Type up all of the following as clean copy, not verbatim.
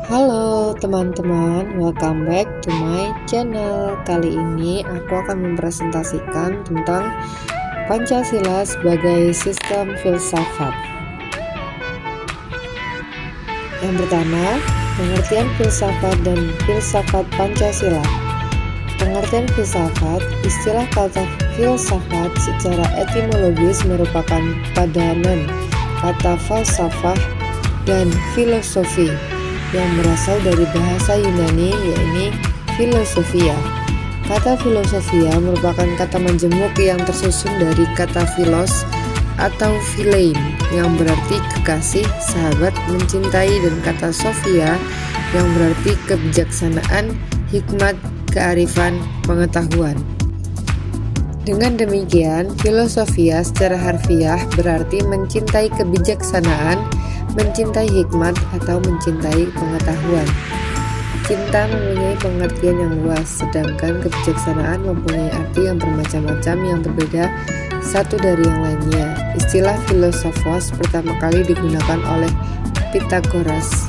Halo teman-teman, welcome back to my channel. Kali ini aku akan mempresentasikan tentang Pancasila sebagai sistem filsafat. Yang pertama, pengertian filsafat dan filsafat Pancasila. Pengertian filsafat, istilah kata filsafat secara etimologis merupakan padanan kata falsafah dan filosofi yang berasal dari bahasa Yunani, yaitu filosofia. Kata filosofia merupakan kata majemuk yang tersusun dari kata philos atau philein yang berarti kekasih, sahabat, mencintai, dan kata sophia yang berarti kebijaksanaan, hikmat, kearifan, pengetahuan. Dengan demikian, filosofia secara harfiah berarti mencintai kebijaksanaan, mencintai hikmat, atau mencintai pengetahuan. Cinta mempunyai pengertian yang luas, sedangkan kebijaksanaan mempunyai arti yang bermacam-macam yang berbeda satu dari yang lainnya. Istilah filosofos pertama kali digunakan oleh Pythagoras.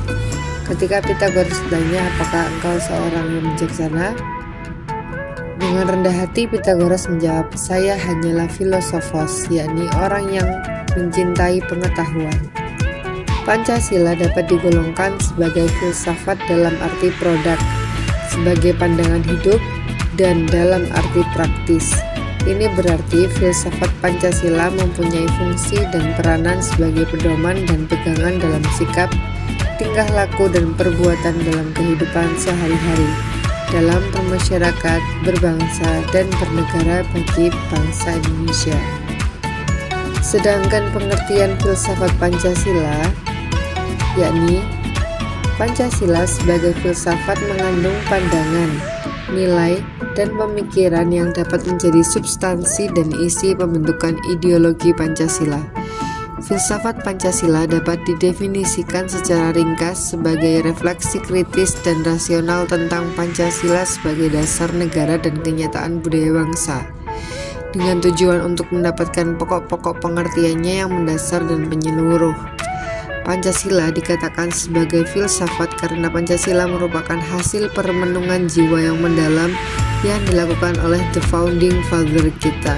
Ketika Pythagoras ditanya, apakah engkau seorang yang bijaksana? Dengan rendah hati Pythagoras menjawab, saya hanyalah filosofos, yakni orang yang mencintai pengetahuan. Pancasila dapat digolongkan sebagai filsafat dalam arti produk, sebagai pandangan hidup, dan dalam arti praktis. Ini berarti filsafat Pancasila mempunyai fungsi dan peranan sebagai pedoman dan pegangan dalam sikap, tingkah laku, dan perbuatan dalam kehidupan sehari-hari, dalam bermasyarakat, berbangsa, dan bernegara bagi bangsa Indonesia. Sedangkan pengertian filsafat Pancasila, yakni Pancasila sebagai filsafat mengandung pandangan, nilai, dan pemikiran yang dapat menjadi substansi dan isi pembentukan ideologi Pancasila. Filsafat Pancasila dapat didefinisikan secara ringkas sebagai refleksi kritis dan rasional tentang Pancasila sebagai dasar negara dan kenyataan budaya bangsa, dengan tujuan untuk mendapatkan pokok-pokok pengertiannya yang mendasar dan menyeluruh. Pancasila dikatakan sebagai filsafat karena Pancasila merupakan hasil permenungan jiwa yang mendalam yang dilakukan oleh the founding father kita,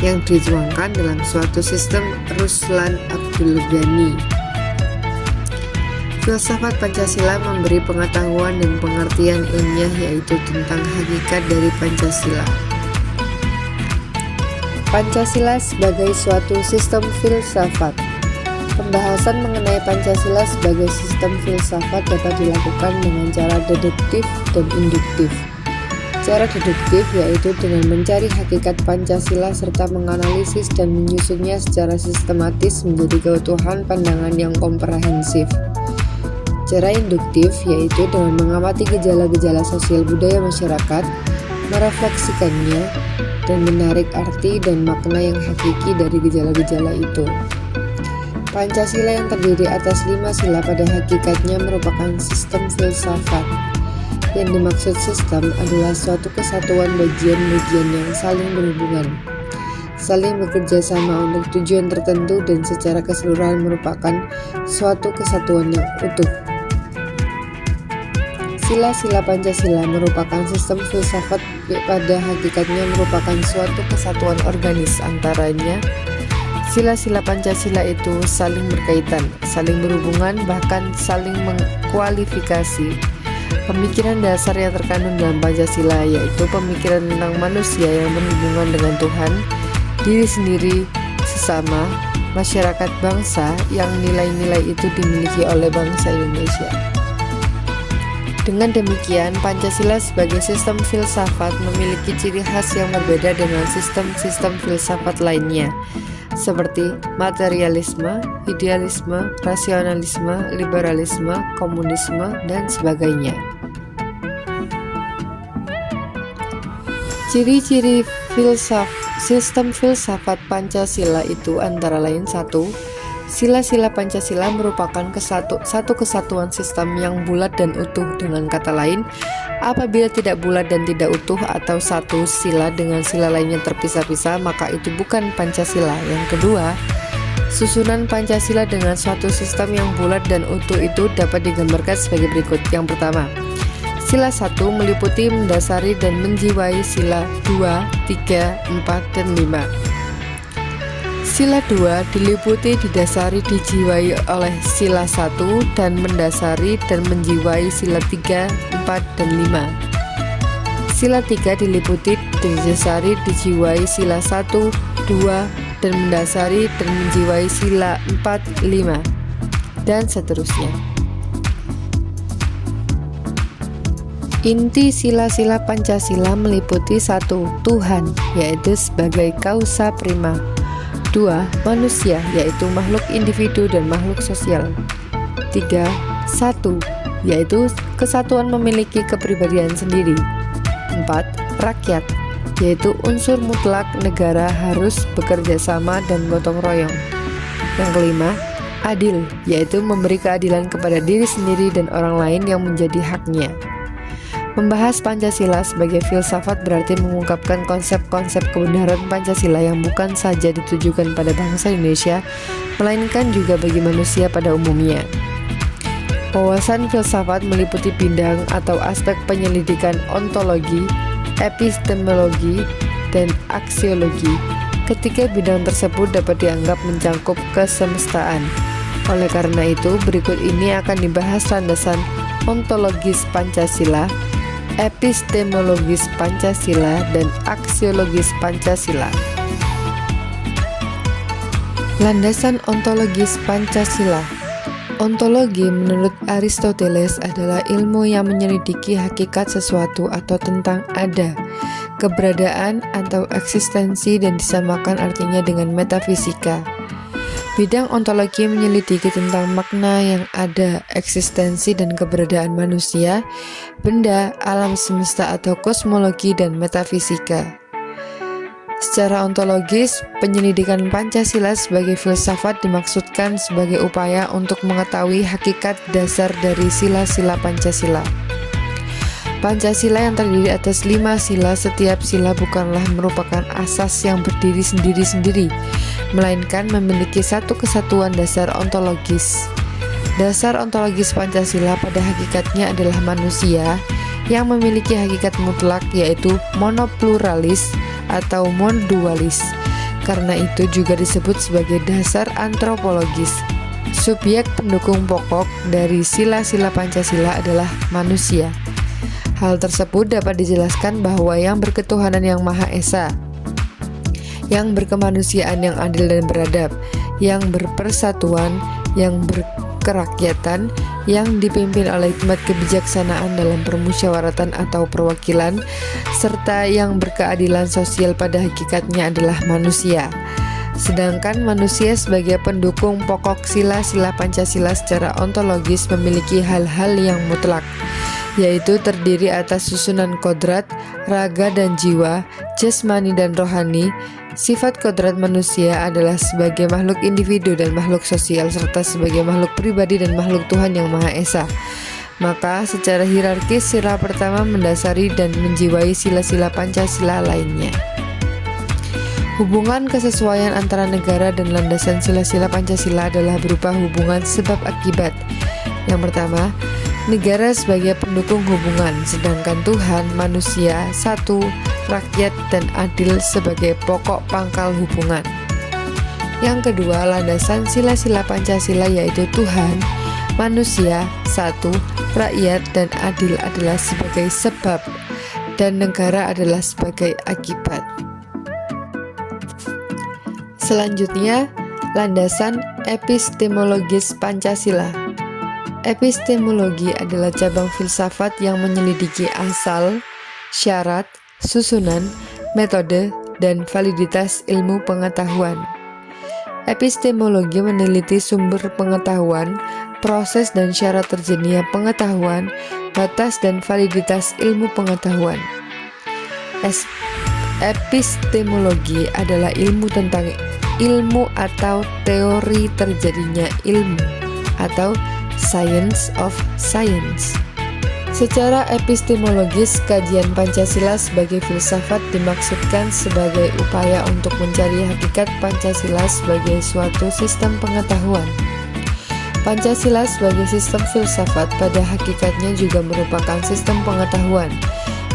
yang dituangkan dalam suatu sistem Ruslan Abdul Ghani. Filsafat Pancasila memberi pengetahuan dan pengertian ilmiah yaitu tentang hakikat dari Pancasila. Pancasila sebagai suatu sistem filsafat. Pembahasan mengenai Pancasila sebagai sistem filsafat dapat dilakukan dengan cara deduktif dan induktif. Cara deduktif yaitu dengan mencari hakikat Pancasila serta menganalisis dan menyusunnya secara sistematis menjadi keutuhan pandangan yang komprehensif. Cara induktif yaitu dengan mengamati gejala-gejala sosial budaya masyarakat, merefleksikannya, dan menarik arti dan makna yang hakiki dari gejala-gejala itu. Pancasila yang terdiri atas 5 sila pada hakikatnya merupakan sistem filsafat. Yang dimaksud sistem adalah suatu kesatuan bagian-bagian yang saling berhubungan, saling bekerja sama untuk tujuan tertentu dan secara keseluruhan merupakan suatu kesatuan yang utuh. Sila-sila Pancasila merupakan sistem filsafat pada hakikatnya merupakan suatu kesatuan organis, antaranya sila-sila Pancasila itu saling berkaitan, saling berhubungan, bahkan saling mengkualifikasi. Pemikiran dasar yang terkandung dalam Pancasila yaitu pemikiran tentang manusia yang berhubungan dengan Tuhan, diri sendiri, sesama, masyarakat, bangsa, yang nilai-nilai itu dimiliki oleh bangsa Indonesia. Dengan demikian, Pancasila sebagai sistem filsafat memiliki ciri khas yang berbeda dengan sistem-sistem filsafat lainnya, seperti materialisme, idealisme, rasionalisme, liberalisme, komunisme, dan sebagainya. Ciri-ciri sistem filsafat Pancasila itu antara lain: 1. Sila-sila Pancasila merupakan satu kesatuan sistem yang bulat dan utuh. Dengan kata lain, apabila tidak bulat dan tidak utuh atau satu sila dengan sila lainnya terpisah-pisah, maka itu bukan Pancasila. Yang kedua, Susunan Pancasila dengan suatu sistem yang bulat dan utuh itu dapat digambarkan sebagai berikut. Yang pertama, sila 1 meliputi, mendasari, dan menjiwai sila 2, 3, 4, dan 5. Sila 2 diliputi, didasari, dijiwai oleh sila 1 dan mendasari dan menjiwai sila 3, 4, dan 5. Sila 3 diliputi, didasari, dijiwai sila 1, 2, dan mendasari dan menjiwai sila 4, 5, dan seterusnya. Inti sila-sila Pancasila meliputi 1. Tuhan, yaitu sebagai causa prima. 2. Manusia, yaitu makhluk individu dan makhluk sosial. 3. Satu, yaitu kesatuan memiliki kepribadian sendiri. 4. Rakyat, yaitu unsur mutlak negara harus bekerja sama dan gotong royong. Yang kelima, adil, yaitu memberi keadilan kepada diri sendiri dan orang lain yang menjadi haknya. Membahas Pancasila sebagai filsafat berarti mengungkapkan konsep-konsep kebenaran Pancasila yang bukan saja ditujukan pada bangsa Indonesia, melainkan juga bagi manusia pada umumnya. Wawasan filsafat meliputi bidang atau aspek penyelidikan ontologi, epistemologi, dan aksiologi. Ketiga bidang tersebut dapat dianggap mencakup kesemestaan. Oleh karena itu, berikut ini akan dibahas landasan ontologis Pancasila, epistemologis Pancasila, dan aksiologis Pancasila. Landasan ontologis Pancasila. Ontologi menurut Aristoteles adalah ilmu yang menyelidiki hakikat sesuatu atau tentang ada, keberadaan atau eksistensi, dan disamakan artinya dengan metafisika. Bidang ontologi menyelidiki tentang makna yang ada, eksistensi dan keberadaan manusia, benda, alam semesta atau kosmologi, dan metafisika. Secara ontologis, penyelidikan Pancasila sebagai filsafat dimaksudkan sebagai upaya untuk mengetahui hakikat dasar dari sila-sila Pancasila. Pancasila yang terdiri atas 5 sila, setiap sila bukanlah merupakan asas yang berdiri sendiri-sendiri, melainkan memiliki satu kesatuan dasar ontologis. Dasar ontologis Pancasila pada hakikatnya adalah manusia yang memiliki hakikat mutlak, yaitu monopluralis atau monodualis. Karena itu juga disebut sebagai dasar antropologis. Subjek pendukung pokok dari sila-sila Pancasila adalah manusia. Hal tersebut dapat dijelaskan bahwa yang berketuhanan yang Maha Esa, yang berkemanusiaan yang adil dan beradab, yang berpersatuan, yang berkerakyatan, yang dipimpin oleh hikmat kebijaksanaan dalam permusyawaratan atau perwakilan, serta yang berkeadilan sosial pada hakikatnya adalah manusia. Sedangkan manusia sebagai pendukung pokok sila-sila Pancasila secara ontologis memiliki hal-hal yang mutlak, yaitu terdiri atas susunan kodrat, raga dan jiwa, jasmani dan rohani. Sifat kodrat manusia adalah sebagai makhluk individu dan makhluk sosial, serta sebagai makhluk pribadi dan makhluk Tuhan yang Maha Esa. Maka secara hierarkis sila pertama mendasari dan menjiwai sila-sila Pancasila lainnya. Hubungan kesesuaian antara negara dan landasan sila-sila Pancasila adalah berupa hubungan sebab akibat. Yang pertama, negara sebagai pendukung hubungan, sedangkan Tuhan, manusia, satu, rakyat, dan adil sebagai pokok pangkal hubungan. Yang kedua, landasan sila-sila Pancasila yaitu Tuhan, manusia, satu, rakyat, dan adil adalah sebagai sebab, dan negara adalah sebagai akibat. Selanjutnya, landasan epistemologis Pancasila. Epistemologi adalah cabang filsafat yang menyelidiki asal, syarat, susunan, metode, dan validitas ilmu pengetahuan. Epistemologi meneliti sumber pengetahuan, proses dan syarat terjadinya pengetahuan, batas dan validitas ilmu pengetahuan. Epistemologi adalah ilmu tentang ilmu atau teori terjadinya ilmu atau science of science. Secara epistemologis, kajian Pancasila sebagai filsafat dimaksudkan sebagai upaya untuk mencari hakikat Pancasila sebagai suatu sistem pengetahuan. Pancasila sebagai sistem filsafat pada hakikatnya juga merupakan sistem pengetahuan.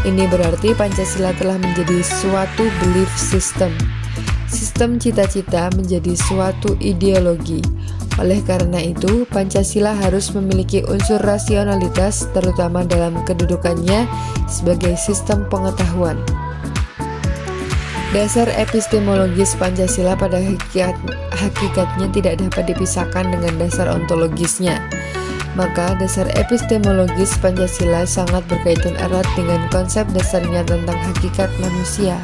Ini berarti Pancasila telah menjadi suatu belief system. Sistem cita-cita menjadi suatu ideologi. Oleh karena itu, Pancasila harus memiliki unsur rasionalitas, terutama dalam kedudukannya sebagai sistem pengetahuan. Dasar epistemologis Pancasila pada hakikatnya tidak dapat dipisahkan dengan dasar ontologisnya. Maka, dasar epistemologis Pancasila sangat berkaitan erat dengan konsep dasarnya tentang hakikat manusia.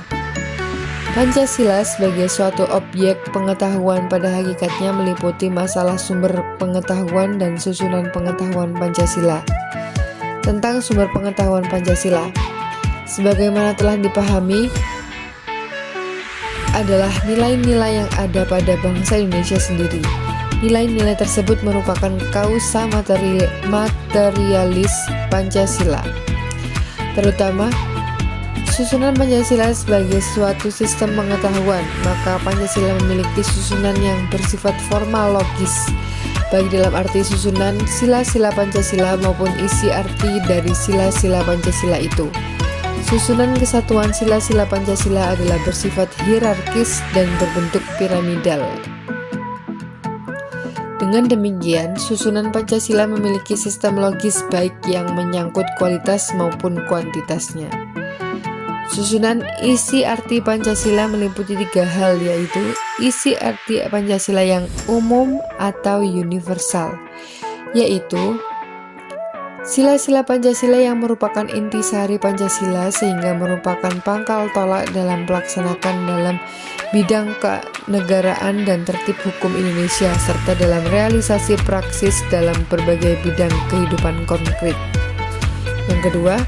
Pancasila sebagai suatu objek pengetahuan pada hakikatnya meliputi masalah sumber pengetahuan dan susunan pengetahuan Pancasila. Tentang sumber pengetahuan Pancasila, sebagaimana telah dipahami, adalah nilai-nilai yang ada pada bangsa Indonesia sendiri. Nilai-nilai tersebut merupakan kausa materialis Pancasila, terutama susunan Pancasila sebagai suatu sistem pengetahuan. Maka Pancasila memiliki susunan yang bersifat formal logis, baik dalam arti susunan sila-sila Pancasila maupun isi arti dari sila-sila Pancasila itu. Susunan kesatuan sila-sila Pancasila adalah bersifat hierarkis dan berbentuk piramidal. Dengan demikian, susunan Pancasila memiliki sistem logis baik yang menyangkut kualitas maupun kuantitasnya. Susunan isi arti Pancasila meliputi 3 hal, yaitu isi arti Pancasila yang umum atau universal, yaitu sila-sila Pancasila yang merupakan intisari Pancasila sehingga merupakan pangkal tolak dalam pelaksanakan dalam bidang kenegaraan dan tertib hukum Indonesia serta dalam realisasi praksis dalam berbagai bidang kehidupan konkret. Yang kedua,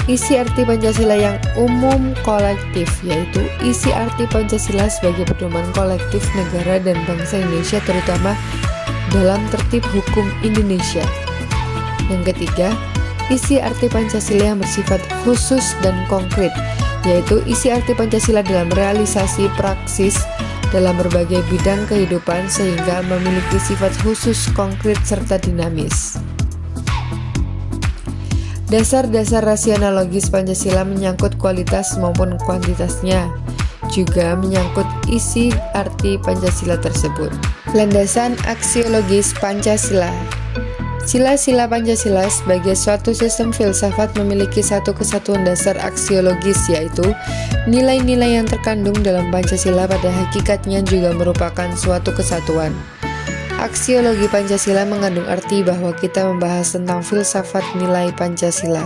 isi arti Pancasila yang umum kolektif, yaitu isi arti Pancasila sebagai pedoman kolektif negara dan bangsa Indonesia terutama dalam tertib hukum Indonesia. Yang ketiga, isi arti Pancasila yang bersifat khusus dan konkret, yaitu isi arti Pancasila dalam realisasi praksis dalam berbagai bidang kehidupan sehingga memiliki sifat khusus, konkret, serta dinamis. Dasar-dasar rasional logis Pancasila menyangkut kualitas maupun kuantitasnya, juga menyangkut isi arti Pancasila tersebut. Landasan aksiologis Pancasila. Sila-sila Pancasila sebagai suatu sistem filsafat memiliki satu kesatuan dasar aksiologis, yaitu nilai-nilai yang terkandung dalam Pancasila pada hakikatnya juga merupakan suatu kesatuan. Aksiologi Pancasila mengandung arti bahwa kita membahas tentang filsafat nilai Pancasila.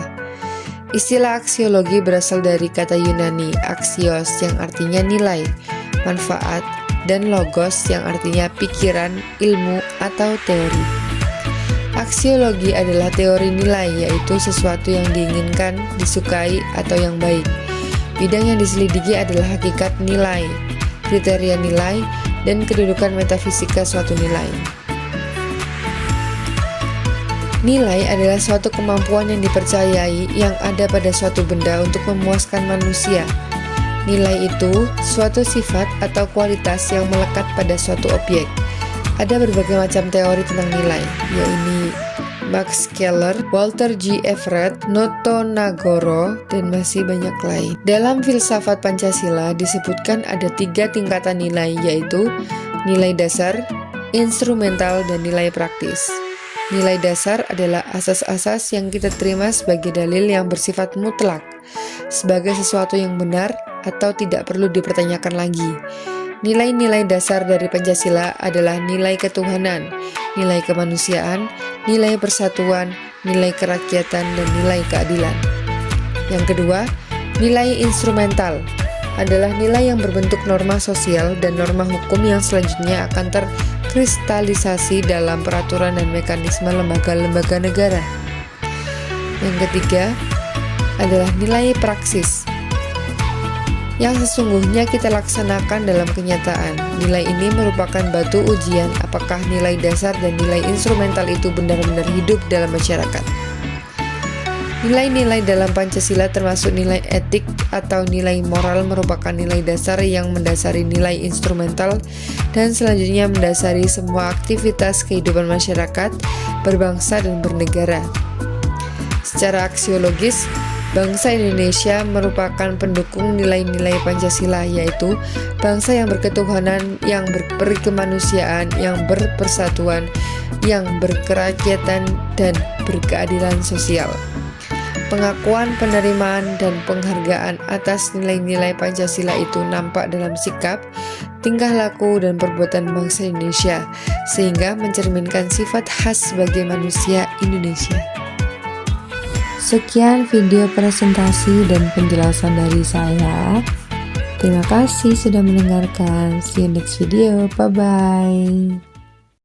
Istilah aksiologi berasal dari kata Yunani aksios yang artinya nilai, manfaat, dan logos yang artinya pikiran, ilmu, atau teori. Aksiologi adalah teori nilai, yaitu sesuatu yang diinginkan, disukai, atau yang baik. Bidang yang diselidiki adalah hakikat nilai, kriteria nilai, dan kedudukan metafisika suatu nilai. Nilai adalah suatu kemampuan yang dipercayai yang ada pada suatu benda untuk memuaskan manusia. Nilai itu suatu sifat atau kualitas yang melekat pada suatu objek. Ada berbagai macam teori tentang nilai, yaitu Max Keller, Walter G. Everett, Noto Nagoro, dan masih banyak lain. Dalam filsafat Pancasila disebutkan ada 3 tingkatan nilai, yaitu nilai dasar, instrumental, dan nilai praktis. Nilai dasar adalah asas-asas yang kita terima sebagai dalil yang bersifat mutlak, sebagai sesuatu yang benar atau tidak perlu dipertanyakan lagi. Nilai-nilai dasar dari Pancasila adalah nilai ketuhanan, nilai kemanusiaan, nilai persatuan, nilai kerakyatan, dan nilai keadilan. Yang kedua, nilai instrumental adalah nilai yang berbentuk norma sosial dan norma hukum yang selanjutnya akan terkristalisasi dalam peraturan dan mekanisme lembaga-lembaga negara. Yang ketiga adalah nilai praksis yang sesungguhnya kita laksanakan dalam kenyataan. Nilai ini merupakan batu ujian apakah nilai dasar dan nilai instrumental itu benar-benar hidup dalam masyarakat. Nilai-nilai dalam Pancasila termasuk nilai etik atau nilai moral merupakan nilai dasar yang mendasari nilai instrumental dan selanjutnya mendasari semua aktivitas kehidupan masyarakat, berbangsa dan bernegara. Secara aksiologis, bangsa Indonesia merupakan pendukung nilai-nilai Pancasila, yaitu bangsa yang berketuhanan, yang berkemanusiaan, yang berpersatuan, yang berkerakyatan, dan berkeadilan sosial. Pengakuan, penerimaan, dan penghargaan atas nilai-nilai Pancasila itu nampak dalam sikap, tingkah laku, dan perbuatan bangsa Indonesia, sehingga mencerminkan sifat khas sebagai manusia Indonesia. Sekian video presentasi dan penjelasan dari saya. Terima kasih sudah mendengarkan. See you next video. Bye-bye.